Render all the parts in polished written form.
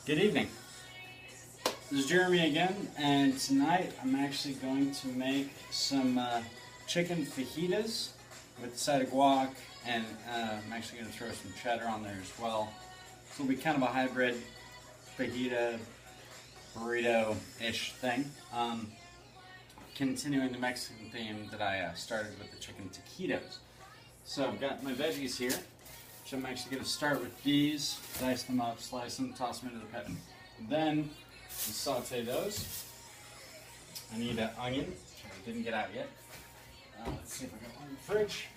Good evening. This is Jeremy again, and tonight I'm actually going to make some chicken fajitas with a side of guac, and I'm actually going to throw some cheddar on there as well. So it'll be kind of a hybrid fajita burrito-ish thing. Continuing the Mexican theme that I started with the chicken taquitos. So I've got my veggies here, which I'm actually going to start with these, dice them up, slice them, toss them into the pan. Then saute those. I need an onion, which I didn't get out yet. Let's see if I got one in the fridge.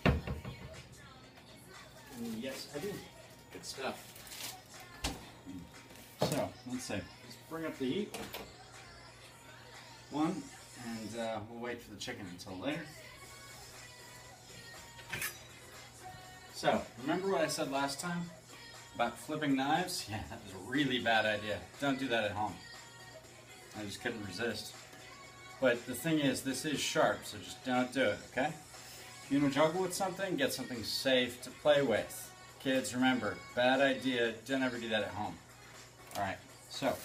And yes, I do. Good stuff. So, let's see. Let's bring up the heat. One, and we'll wait for the chicken until later. So, remember what I said last time about flipping knives? Yeah, that was a really bad idea. Don't do that at home. I just couldn't resist. But the thing is, this is sharp, so just don't do it, okay? If you want to juggle with something, get something safe to play with. Kids, remember, bad idea. Don't ever do that at home. Alright, so,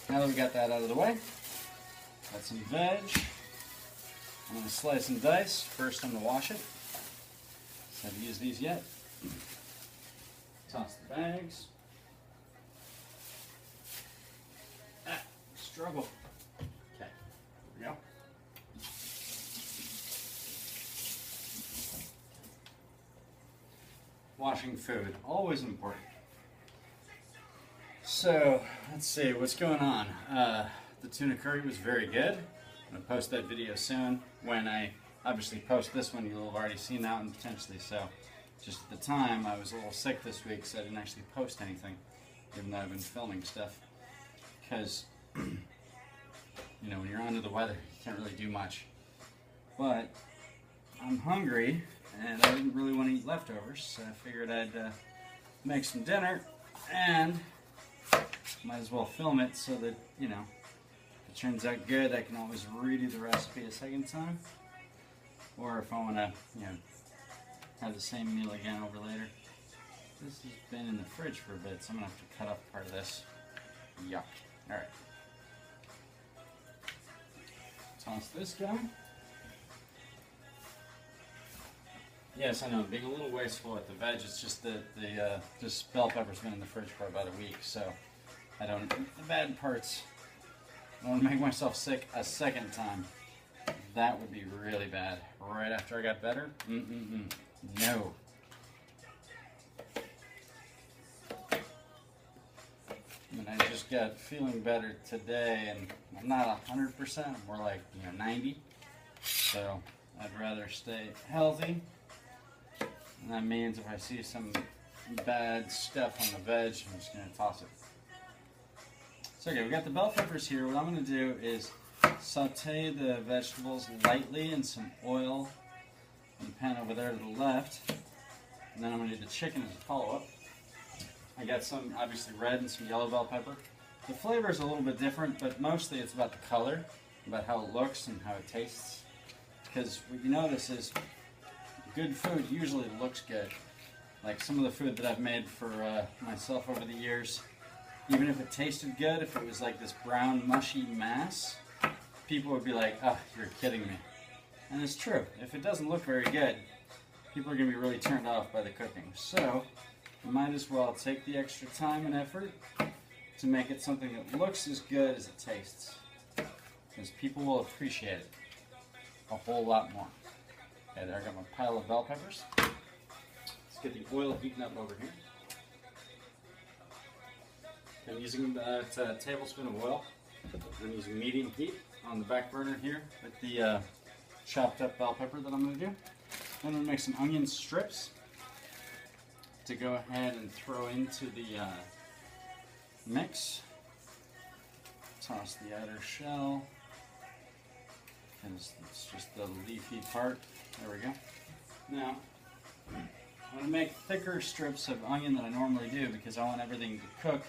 now that we got that out of the way, got some veg. I'm going to slice and dice. First, I'm going to wash it. Haven't used these yet. Toss the bags. Struggle. Okay, here we go. Washing food, always important. So, let's see, what's going on? The tuna curry was very good. I'm going to post that video soon. When I obviously post this one, you'll have already seen that one potentially. So, just at the time, I was a little sick this week, so I didn't actually post anything, even though I've been filming stuff. Because, you know, when you're under the weather, you can't really do much. But I'm hungry, and I didn't really want to eat leftovers, so I figured I'd make some dinner, and might as well film it so that, you know, if it turns out good, I can always redo the recipe a second time. Or if I want to, you know, have the same meal again over later. This has been in the fridge for a bit, so I'm going to have to cut off part of this. Yuck. Alright. Toss this guy. Yes, I know, I'm being a little wasteful with the veg. It's just that this bell pepper's been in the fridge for about a week, so I don't eat the bad parts. I don't want to make myself sick a second time. That would be really bad. Right after I got better? No. And I just got feeling better today, and I'm not 100%, I'm more like, 90. So I'd rather stay healthy. And that means if I see some bad stuff on the veg, I'm just going to toss it. So okay, we got the bell peppers here. What I'm going to do is saute the vegetables lightly in some oil in the pan over there to the left. And then I'm going to do the chicken as a follow-up. I got some obviously red and some yellow bell pepper. The flavor is a little bit different, but mostly it's about the color, about how it looks and how it tastes. Because what you notice is good food usually looks good. Like some of the food that I've made for myself over the years, even if it tasted good, if it was like this brown mushy mass, people would be like, oh, you're kidding me. And it's true. If it doesn't look very good, people are going to be really turned off by the cooking. So, you might as well take the extra time and effort to make it something that looks as good as it tastes. Because people will appreciate it a whole lot more. Okay, there I got my pile of bell peppers. Let's get the oil heating up over here. I'm using a tablespoon of oil. I'm using medium heat on the back burner here with the chopped up bell pepper that I'm going to do. Then I'm going to make some onion strips to go ahead and throw into the mix. Toss the outer shell, because it's just the leafy part. There we go. Now, I'm going to make thicker strips of onion than I normally do because I want everything to cook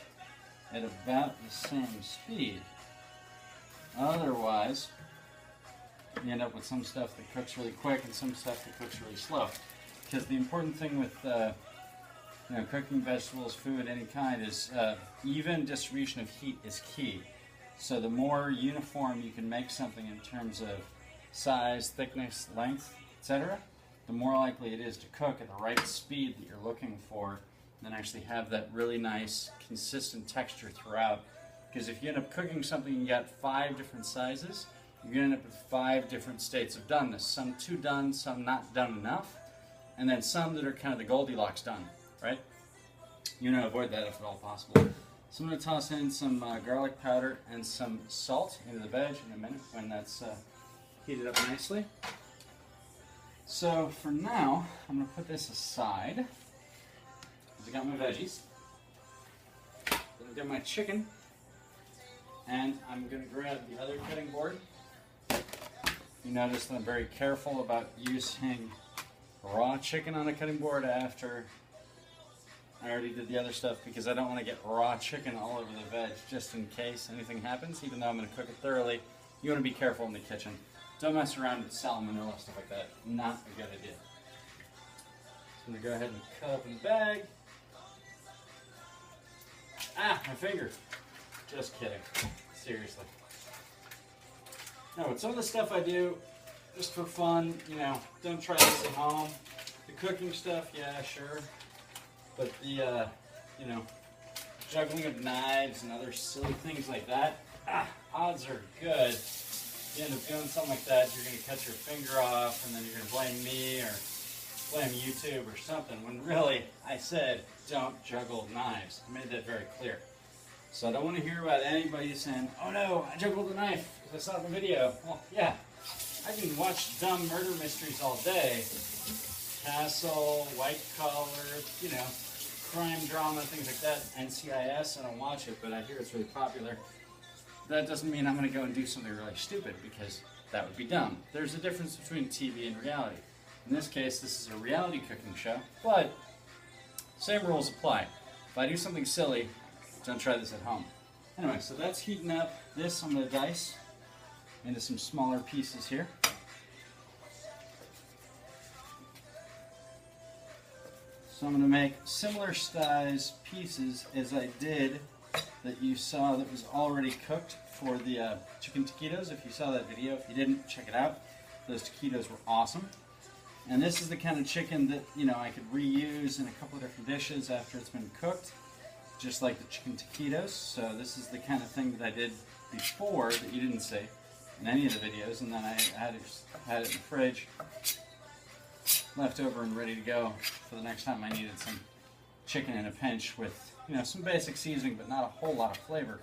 at about the same speed. Otherwise, you end up with some stuff that cooks really quick and some stuff that cooks really slow. Because the important thing with cooking vegetables, food, any kind is even distribution of heat is key. So the more uniform you can make something in terms of size, thickness, length, etc., the more likely it is to cook at the right speed that you're looking for, and then actually have that really nice, consistent texture throughout. Because if you end up cooking something and you got 5 different sizes, you're going to end up with 5 different states of doneness. Some too done, some not done enough, and then some that are kind of the Goldilocks done, right? You want to avoid that if at all possible. So I'm going to toss in some garlic powder and some salt into the veg in a minute when that's heated up nicely. So for now, I'm going to put this aside. I got my veggies. Then I've got my chicken. And I'm going to grab the other cutting board. You notice that I'm very careful about using raw chicken on a cutting board after I already did the other stuff, because I don't want to get raw chicken all over the veg just in case anything happens. Even though I'm going to cook it thoroughly, you want to be careful in the kitchen. Don't mess around with salmonella, stuff like that. Not a good idea. So I'm going to go ahead and cut open the bag. Ah, my finger. Just kidding. Seriously. No, but some of the stuff I do just for fun, don't try this at home. The cooking stuff, yeah, sure. But the, juggling of knives and other silly things like that, odds are good. You end up doing something like that, you're going to cut your finger off, and then you're going to blame me or blame YouTube or something, when really, I said, don't juggle knives. I made that very clear. So I don't want to hear about anybody saying, oh no, I juggled a knife because I saw it in the video. Well, yeah, I can watch dumb murder mysteries all day. Castle, White Collar, crime drama, things like that. NCIS, I don't watch it, but I hear it's really popular. That doesn't mean I'm going to go and do something really stupid, because that would be dumb. There's a difference between TV and reality. In this case, this is a reality cooking show, but same rules apply. If I do something silly, don't try this at home. Anyway, so that's heating up. This I'm going to dice into some smaller pieces here. So I'm going to make similar size pieces as I did that you saw that was already cooked for the chicken taquitos. If you saw that video, if you didn't, check it out. Those taquitos were awesome. And this is the kind of chicken that, I could reuse in a couple of different dishes after it's been cooked, just like the chicken taquitos. So this is the kind of thing that I did before that you didn't see in any of the videos, and then I had it in the fridge, left over and ready to go for the next time I needed some chicken in a pinch with, some basic seasoning, but not a whole lot of flavor,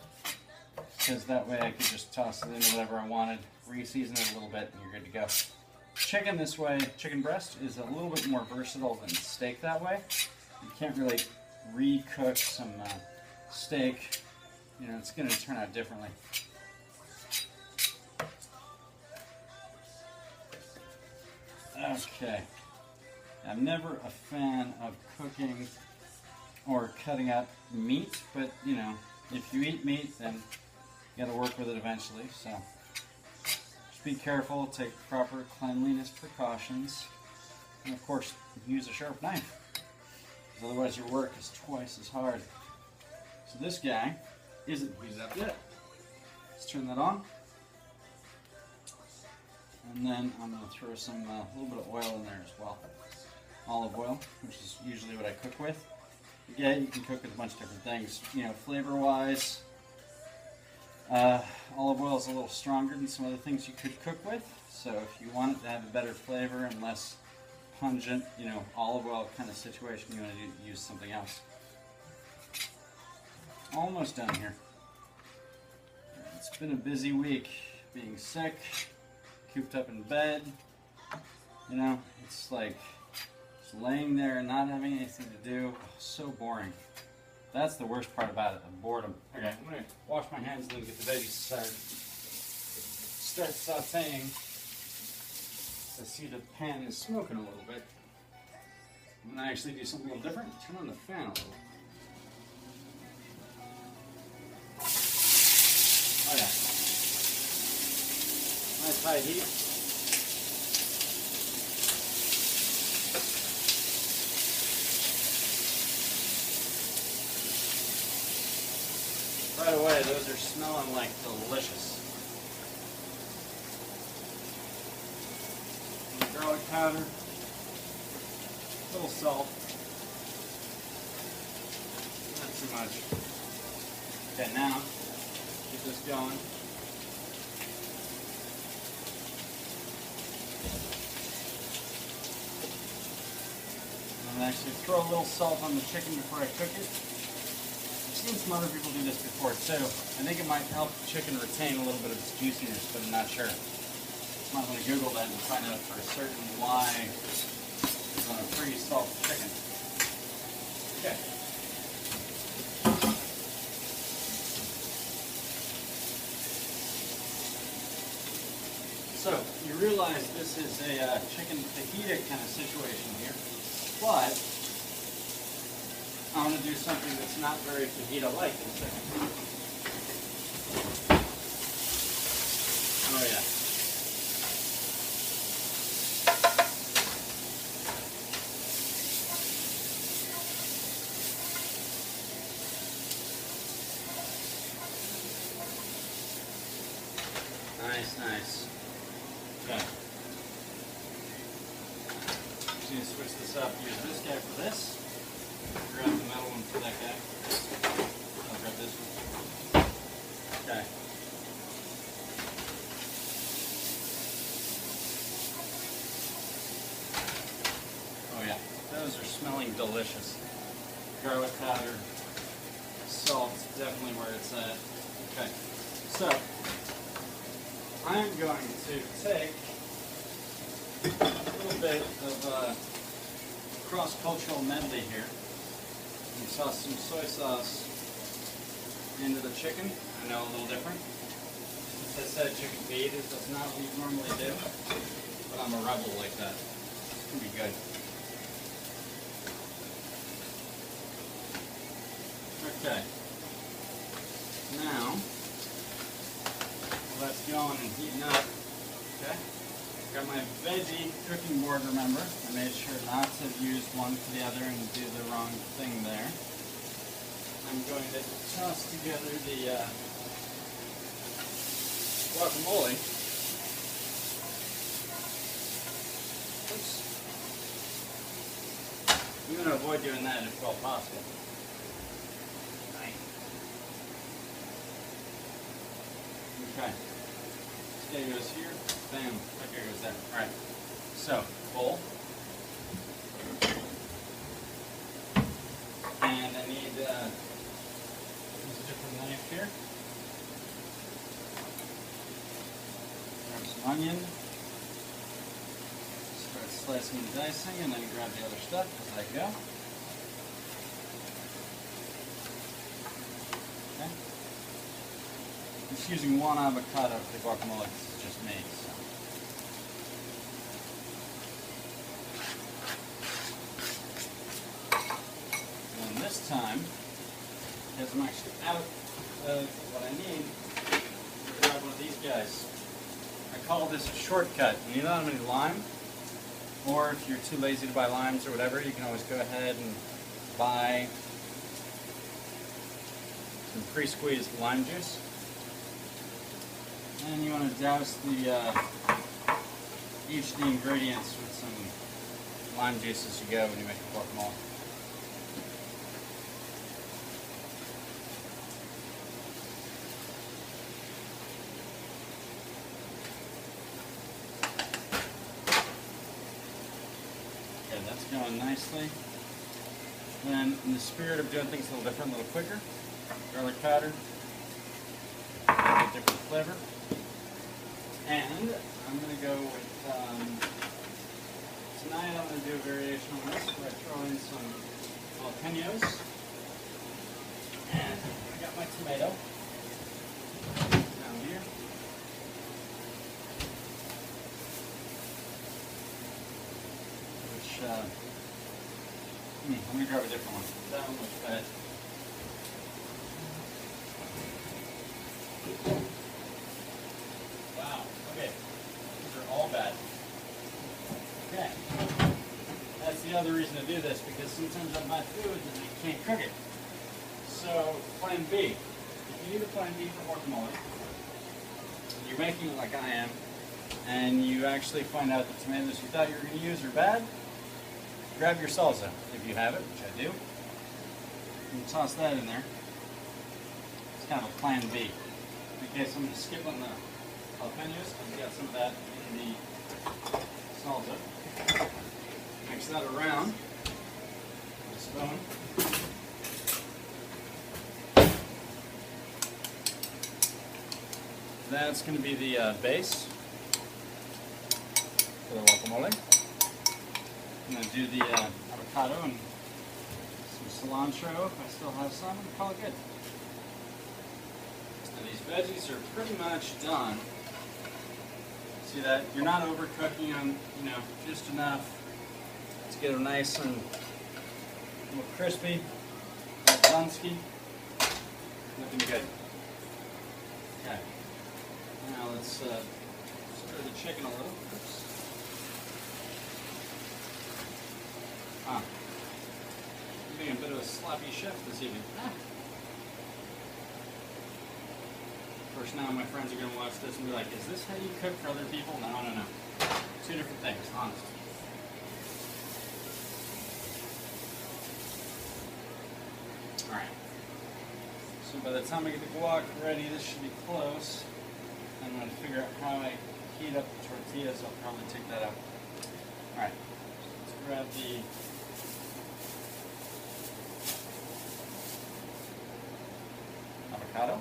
because that way I could just toss it into whatever I wanted, re-season it a little bit, and you're good to go. Chicken this way, chicken breast, is a little bit more versatile than steak that way. You can't really re-cook some steak. It's going to turn out differently. Okay. I'm never a fan of cooking or cutting up meat, but if you eat meat, then you got to work with it eventually. So just be careful, take proper cleanliness precautions, and of course use a sharp knife, because otherwise your work is twice as hard. So this guy isn't heated up yet. Let's turn that on. And then I'm going to throw some a little bit of oil in there as well. Olive oil, which is usually what I cook with. Again, you can cook with a bunch of different things. Flavor-wise, olive oil is a little stronger than some other things you could cook with. So if you want it to have a better flavor and less pungent, olive oil kind of situation, you want to use something else. Almost done here. It's been a busy week, being sick, cooped up in bed. It's like just laying there and not having anything to do. Oh, so boring. That's the worst part about it, the boredom. Okay, I'm going to wash my hands and then get the veggies started. Start sauteing. I see the pan is smoking a little bit. I'm going to actually do something a little different. Turn on the fan a little. Oh yeah. Nice high heat. the way, those are smelling like delicious. Garlic powder, a little salt, not too much. Okay, now get this going. And actually throw a little salt on the chicken before I cook it. I've seen some other people do this before too. I think it might help the chicken retain a little bit of its juiciness, but I'm not sure. I'm going to Google that and find out for certain why it's on a pretty salt chicken. Okay. So, you realize this is a chicken fajita kind of situation here, but I want to do something that's not very fajita-like in a second. Oh yeah. Nice, nice. Okay. Just need to switch this up. Use this guy for this. Grab the metal one for that guy. I'll grab this one. Okay. Oh yeah, those are smelling delicious. Garlic powder, salt, definitely where it's at. Okay, so I'm going to take a little bit of cross-cultural medley here. We saw some soy sauce into the chicken. I know a little different. Since I said chicken feed, that's not what we normally do, but I'm a rebel like that. It's going to be good. Okay. Now, that's going and heating up. Okay. Got my veggie cooking board, remember. I made sure not to use one for the other and do the wrong thing there. I'm going to toss together the guacamole. Oops. I'm going to avoid doing that if at all possible. Okay. This guy goes here. Bam. That guy goes there. Alright. So, bowl. And I need use a different knife here. Grab some onion. Start slicing and dicing, and then grab the other stuff as I go. Okay. I'm just using one avocado for the guacamole because it's just made. So. And this time, because I'm actually out of what I need, I'm grab one of these guys. I call this a shortcut. You don't have any lime, or if you're too lazy to buy limes or whatever, you can always go ahead and buy some pre-squeezed lime juice. And you want to douse each of the ingredients with some lime juice as you go when you make the guacamole. Okay, that's going nicely. Then, in the spirit of doing things a little different, a little quicker, garlic powder, a different flavor. And I'm going to go with, tonight I'm going to do a variation on this where I throw in some jalapenos. And I got my tomato down here. Which, I'm going to grab a different one. That one looks bad. Wow, okay. These are all bad. Okay. That's the other reason to do this, because sometimes I buy food and I can't cook it. So, plan B. If you need a plan B for guacamole, you're making it like I am, and you actually find out the tomatoes you thought you were going to use are bad, grab your salsa, if you have it, which I do, and toss that in there. It's kind of a plan B. Okay, so I'm going to skip on the jalapenos. I've got some of that in the salsa. Mix that around with a spoon. That's going to be the base for the guacamole. I'm going to do the avocado and some cilantro if I still have some, and call it good. So these veggies are pretty much done. See that? You're not overcooking them, just enough to get them nice and a little crispy, a little dunsky. Looking good. Okay. Now let's stir the chicken a little. Oops. I'm being a bit of a sloppy chef this evening. Of course, now my friends are going to watch this and be like, is this how you cook for other people? No. Two different things, honest. Alright. So by the time I get the guac ready, this should be close. I'm going to figure out how I heat up the tortillas. I'll probably take that out. Alright. Let's grab the avocado.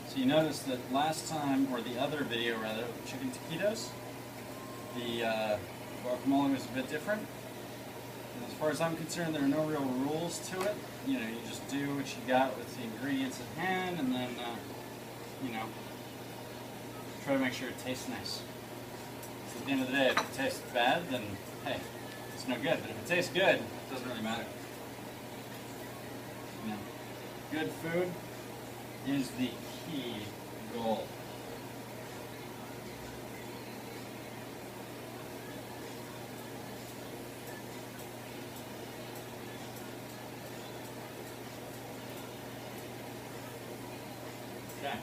So you notice that last time, or the other video rather, chicken taquitos, the guacamole was a bit different. And as far as I'm concerned, there are no real rules to it. You just do what you got with the ingredients at hand, and then, try to make sure it tastes nice. So at the end of the day, if it tastes bad, then, hey, it's no good. But if it tastes good, it doesn't really matter. Good food is the key goal. Okay.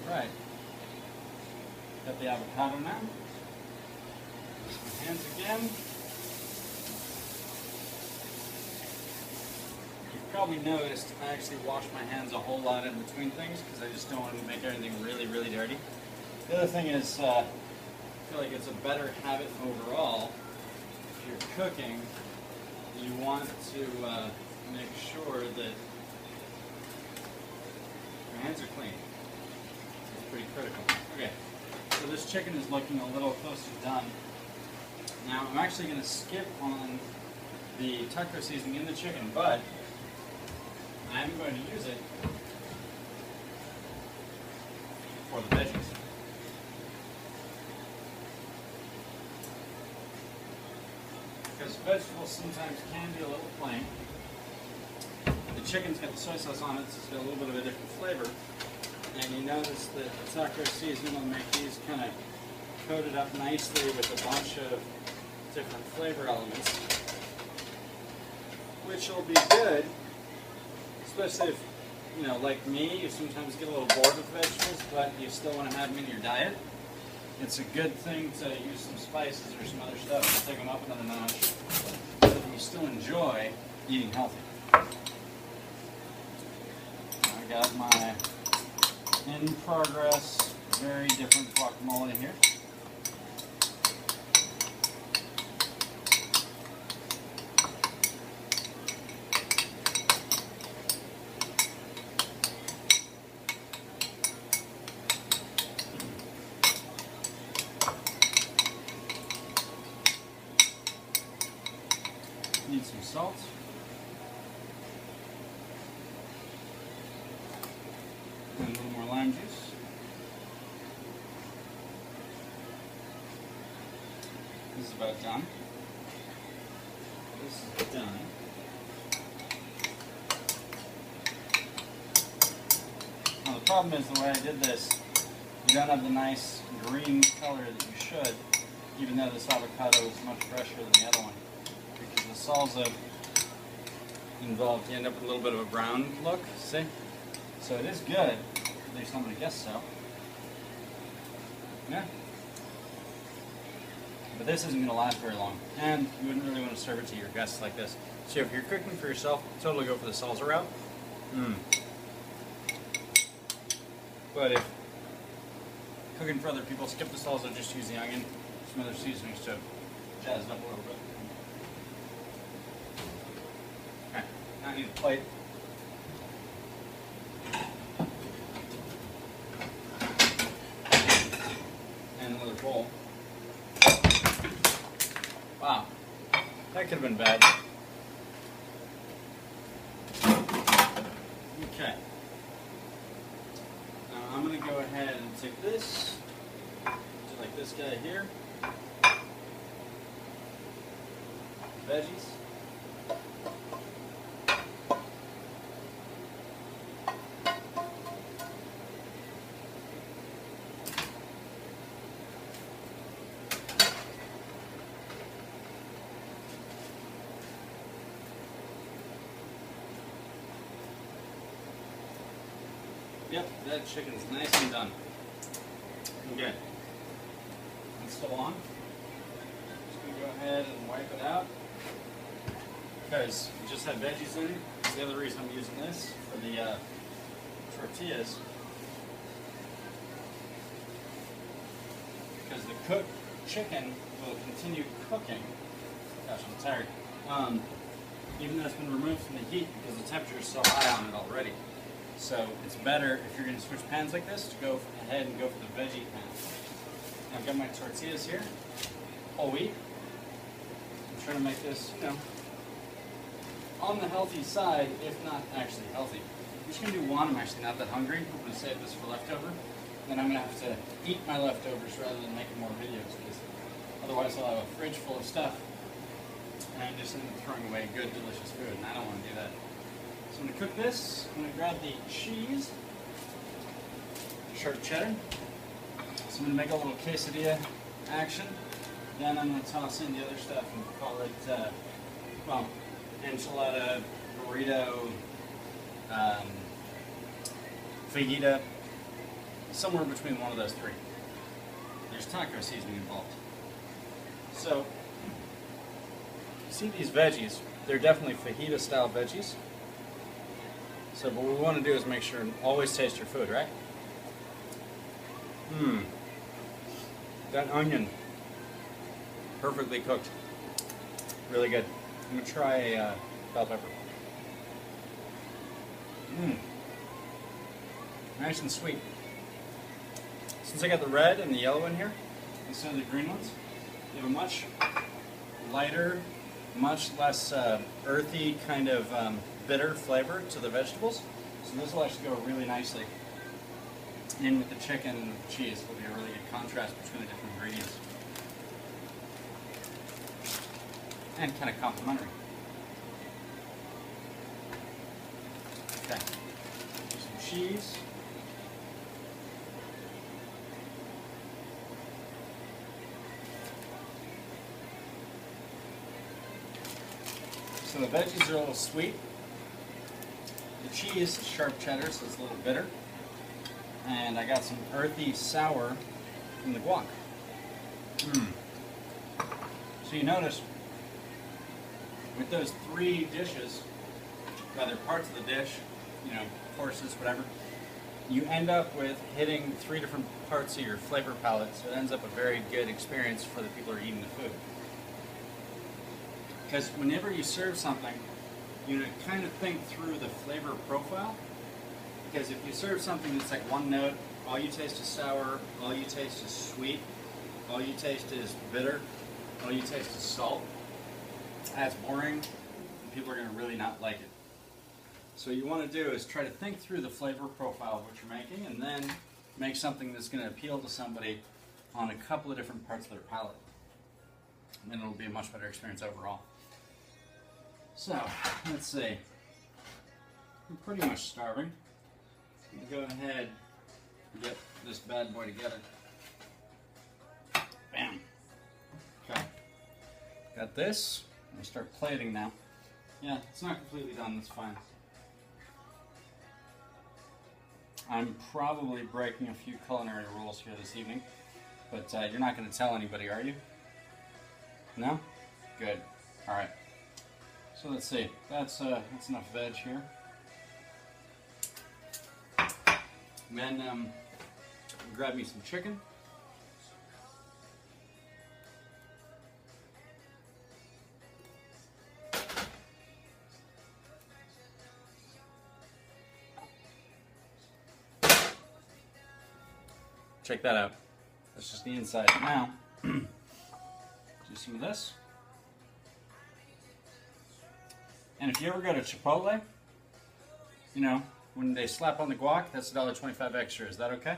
Right. Got the avocado now. My hands again. You've probably noticed I actually wash my hands a whole lot in between things because I just don't want to make everything really, really dirty. The other thing is, I feel like it's a better habit overall. If you're cooking, you want to make sure that your hands are clean. It's pretty critical. Okay, so this chicken is looking a little close to done. Now I'm actually going to skip on the taco seasoning in the chicken, but I'm going to use it for the veggies. Because vegetables sometimes can be a little plain. The chicken's got the soy sauce on it, so it's got a little bit of a different flavor. And you notice that the taco seasoning will make these kind of coated up nicely with a bunch of different flavor elements, which will be good, especially if, like me, you sometimes get a little bored with vegetables, but you still want to have them in your diet. It's a good thing to use some spices or some other stuff to take them up another notch, so that you still enjoy eating healthy. I got my in progress, very different guacamole here. Need some salt. And a little more lime juice. This is about done. This is done. Now the problem is the way I did this, you don't have the nice green color that you should, even though this avocado is much fresher than the other one. Because the salsa involved, you end up with a little bit of a brown look, see? So it is good, at least I'm going to guess so. Yeah. But this isn't going to last very long, and you wouldn't really want to serve it to your guests like this. So if you're cooking for yourself, totally go for the salsa route. But if cooking for other people, skip the salsa, just use the onion, some other seasonings to jazz it up a little bit. Okay, now I need a plate. And another bowl. Wow, that could have been bad. Okay. Now I'm going to go ahead and take this, just like this guy here. Veggies. Yep, that chicken's nice and done. Okay. It's still on. Just going to go ahead and wipe it out. Because we just had veggies in it. That's the other reason I'm using this for the tortillas. Because the cooked chicken will continue cooking. Gosh, I'm tired. Even though it's been removed from the heat because the temperature is so high on it already. So it's better if you're going to switch pans like this to go ahead and go for the veggie pan. I've got my tortillas here, whole wheat. I'm trying to make this, you know, on the healthy side, if not actually healthy. I'm just going to do one. I'm actually not that hungry. I'm going to save this for leftover. Then I'm going to have to eat my leftovers rather than making more videos, because otherwise I'll have a fridge full of stuff and I just end up throwing away good, delicious food, and I don't want to do that. So I'm going to cook this. I'm going to grab the cheese, sharp cheddar. So I'm going to make a little quesadilla action. Then I'm going to toss in the other stuff and call it, well, enchilada, burrito, fajita, somewhere between one of those three. There's taco seasoning involved. So, you see these veggies, they're definitely fajita style veggies. So what we want to do is make sure and always taste your food, right? That onion, perfectly cooked. Really good. I'm going to try a bell pepper. Nice and sweet. Since I got the red and the yellow in here, instead of the green ones, they have a much lighter, much less earthy kind of bitter flavor to the vegetables. So this will actually go really nicely in with the chicken and the cheese. Will be a really good contrast between the different ingredients. And kind of complementary. Okay. Some cheese. So the veggies are a little sweet. The cheese is sharp cheddar, so it's a little bitter. And I got some earthy sour from the guac. So you notice with those three dishes, rather parts of the dish, you know, courses, whatever, you end up with hitting three different parts of your flavor palette, so it ends up a very good experience for the people who are eating the food. Because whenever you serve something, you kind of think through the flavor profile. Because if you serve something that's like one note, all you taste is sour, all you taste is sweet, all you taste is bitter, all you taste is salt, that's boring, and people are going to really not like it. So what you want to do is try to think through the flavor profile of what you're making, and then make something that's going to appeal to somebody on a couple of different parts of their palate. And then it'll be a much better experience overall. So, let's see. I'm pretty much starving. I'm going to go ahead and get this bad boy together. Bam. Okay. Got this. I'm gonna start plating now. Yeah, it's not completely done, that's fine. I'm probably breaking a few culinary rules here this evening, but you're not going to tell anybody, are you? No? Good. All right. So let's see. That's enough veg here. And then grab me some chicken. Check that out. That's just the inside. Now, do some of this. And if you ever go to Chipotle, you know, when they slap on the guac, that's $1.25 extra. Is that okay?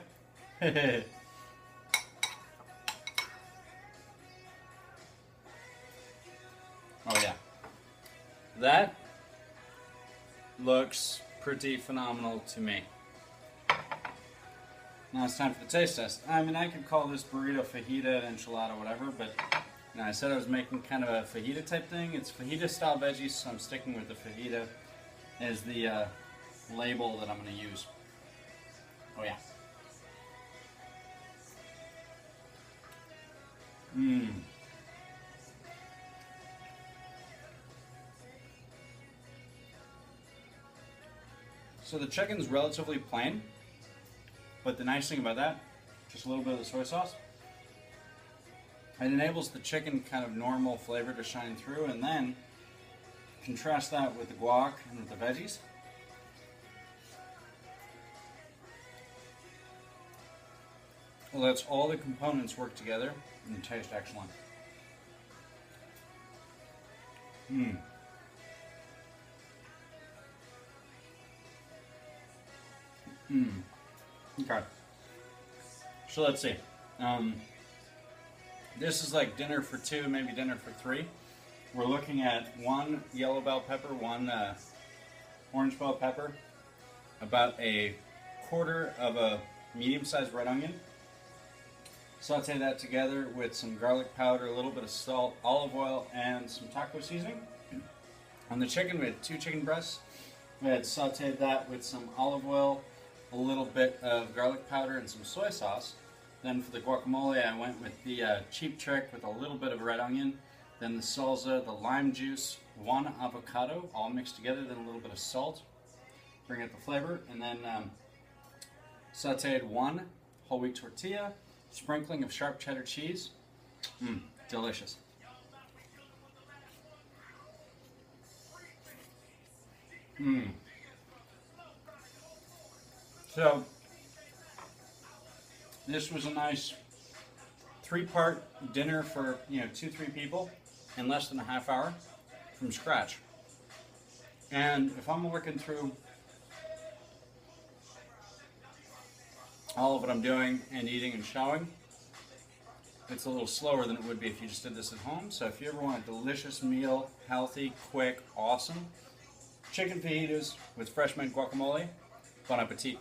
Oh yeah. That looks pretty phenomenal to me. Now it's time for the taste test. I mean, I could call this burrito, fajita, enchilada, whatever, but you know, I said I was making kind of a fajita type thing. It's fajita style veggies, so I'm sticking with the fajita as the label that I'm going to use. Oh yeah. Mmm. So the chicken's relatively plain. But the nice thing about that, just a little bit of the soy sauce, it enables the chicken kind of normal flavor to shine through, and then contrast that with the guac and with the veggies. Well, that's all the components work together and taste excellent. Mmm. Mmm. Okay. So let's see. This is like dinner for two, maybe dinner for three. We're looking at one yellow bell pepper, one orange bell pepper, about a quarter of a medium-sized red onion. Saute that together with some garlic powder, a little bit of salt, olive oil, and some taco seasoning. On the chicken, we had 2 chicken breasts. We had sauteed that with some olive oil, a little bit of garlic powder, and some soy sauce. Then for the guacamole, I went with the cheap trick with a little bit of red onion, then the salsa, the lime juice, 1 avocado, all mixed together, then a little bit of salt, bring out the flavor, and then sauteed 1 whole wheat tortilla, sprinkling of sharp cheddar cheese. Delicious. So, this was a nice 3-part dinner for, 2-3 people in less than a half hour from scratch. And if I'm working through all of what I'm doing and eating and showering, it's a little slower than it would be if you just did this at home. So if you ever want a delicious meal, healthy, quick, awesome, chicken fajitas with fresh made guacamole, bon appetit.